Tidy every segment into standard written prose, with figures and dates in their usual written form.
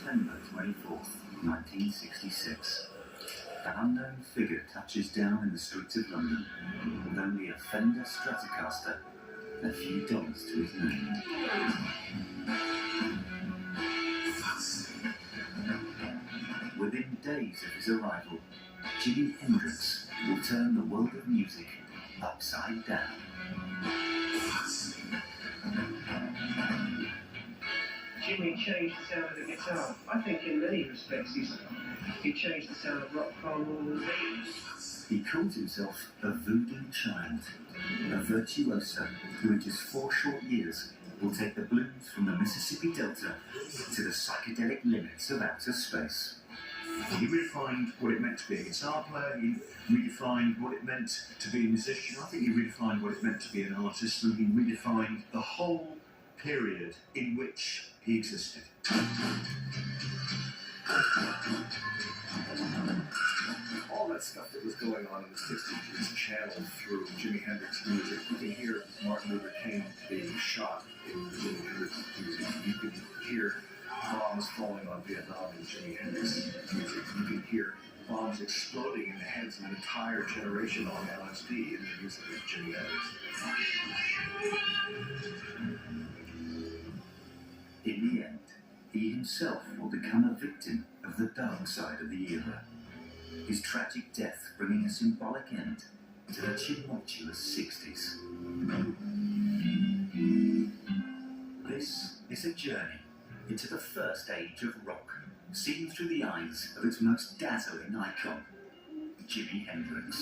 September 24th, 1966. An unknown figure touches down in the streets of London with only a Fender Stratocaster and a few dollars to his name. Within days of his arrival, Jimi Hendrix will turn the world of music upside down. Jimi changed the sound of the guitar. I think in many respects he changed the sound of rock and roll. He calls himself a voodoo child, a virtuoso who in just 4 short years will take the blues from the Mississippi Delta to the psychedelic limits of outer space. He redefined what it meant to be a guitar player, he redefined what it meant to be a musician, I think he redefined what it meant to be an artist, and he redefined the whole period in which he existed. All that stuff that was going on in the 60s was channeled through Jimi Hendrix music. You can hear Martin Luther King being shot in Jimi Hendrix music. You can hear bombs falling on Vietnam in Jimi Hendrix music. You can hear bombs exploding in the heads of an entire generation on LSD in the music of Jimi Hendrix. In the end, he himself will become a victim of the dark side of the era. His tragic death bringing a symbolic end to the tumultuous 60s. This is a journey into the first age of rock, seen through the eyes of its most dazzling icon, Jimi Hendrix.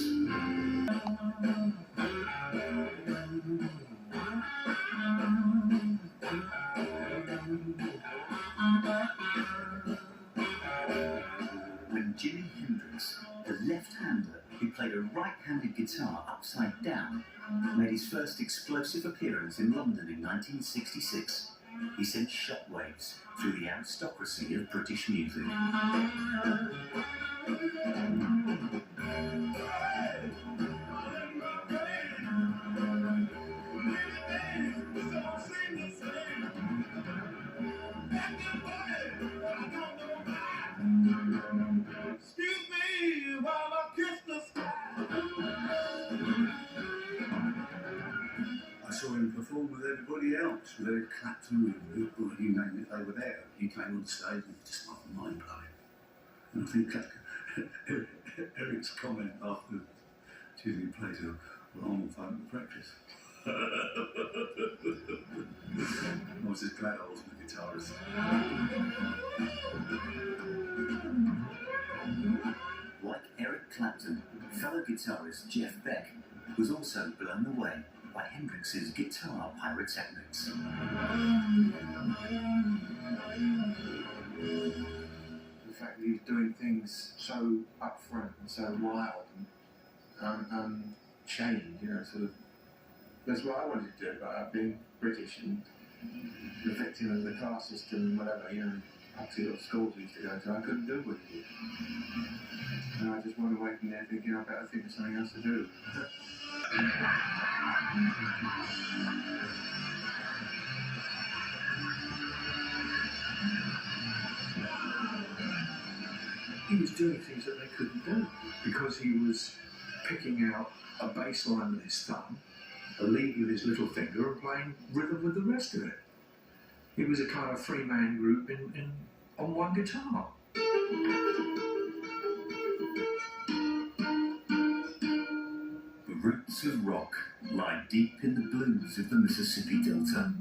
When Jimi Hendrix, the left-hander who played a right-handed guitar upside down, made his first explosive appearance in London in 1966, he sent shockwaves through the aristocracy of British music. Excuse me while I kiss the sky. I saw him perform with everybody else, with Eric Clapton, with you name it, they were there. He came on stage and just like mind blowing. And I think Eric's comment after Jimi plays a long time to practice. I was just glad I wasn't a guitarist. Like Eric Clapton, fellow guitarist Jeff Beck was also blown away by Hendrix's guitar pyrotechnics. The fact that he was doing things so upfront and so wild and unchained, you know, sort of. That's what I wanted to do, about being British and the victim of the caste system, whatever, you know, actually little schools we used to go to, I couldn't do what he did. And I just went away from there thinking I better think of something else to do. He was doing things that they couldn't do because he was picking out a bass line with his thumb, a lead with his little finger, and playing rhythm with the rest of it. He was a kind of three-man group on one guitar. The roots of rock lie deep in the blues of the Mississippi Delta.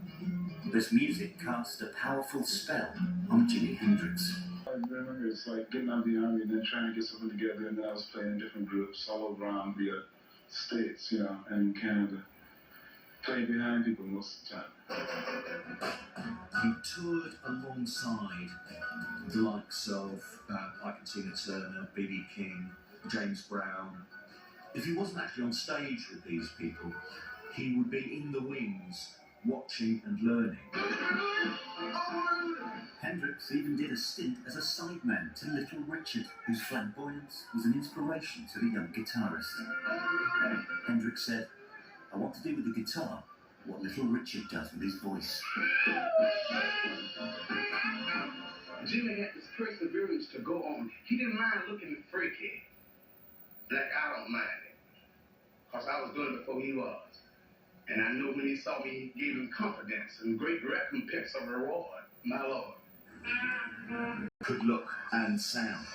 This music cast a powerful spell on Jimi Hendrix. I remember it's like getting out of the army and then trying to get something together, and then I was playing in different groups all around the States, you know, and Canada. Playing behind people most of the time. He toured alongside the likes of Ike and Tina Turner, B.B. King, James Brown. If he wasn't actually on stage with these people, he would be in the wings, watching and learning. Hendrix even did a stint as a sideman to Little Richard, whose flamboyance was an inspiration to the young guitarist. Hendrix said, "I want to do with the guitar what Little Richard does with his voice." Jimi Jimmy had this perseverance to go on. He didn't mind looking freaky. Like, I don't mind it. Because I was doing it before he was. And I know when he saw me, he gave him confidence and great recompense of reward. My Lord. Good look and sound.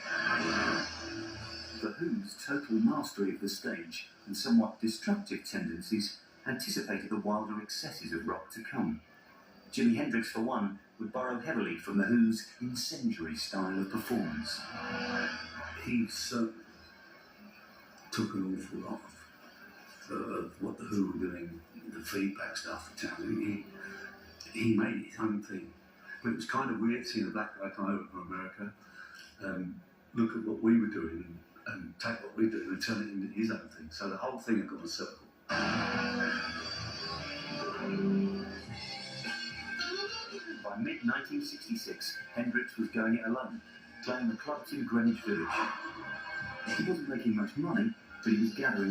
The Who's total mastery of the stage and somewhat destructive tendencies anticipated the wilder excesses of rock to come. Jimi Hendrix, for one, would borrow heavily from The Who's incendiary style of performance. He took an awful lot of what The Who were doing, the feedback stuff, the talent. He made it his own thing. But it was kind of weird seeing a black guy come over from America, look at what we were doing and take what we do and turn it into his own thing. So the whole thing had gone a circle. By mid-1966, Hendrix was going it alone, playing the clubs in Greenwich Village. He wasn't making much money, but he was gathering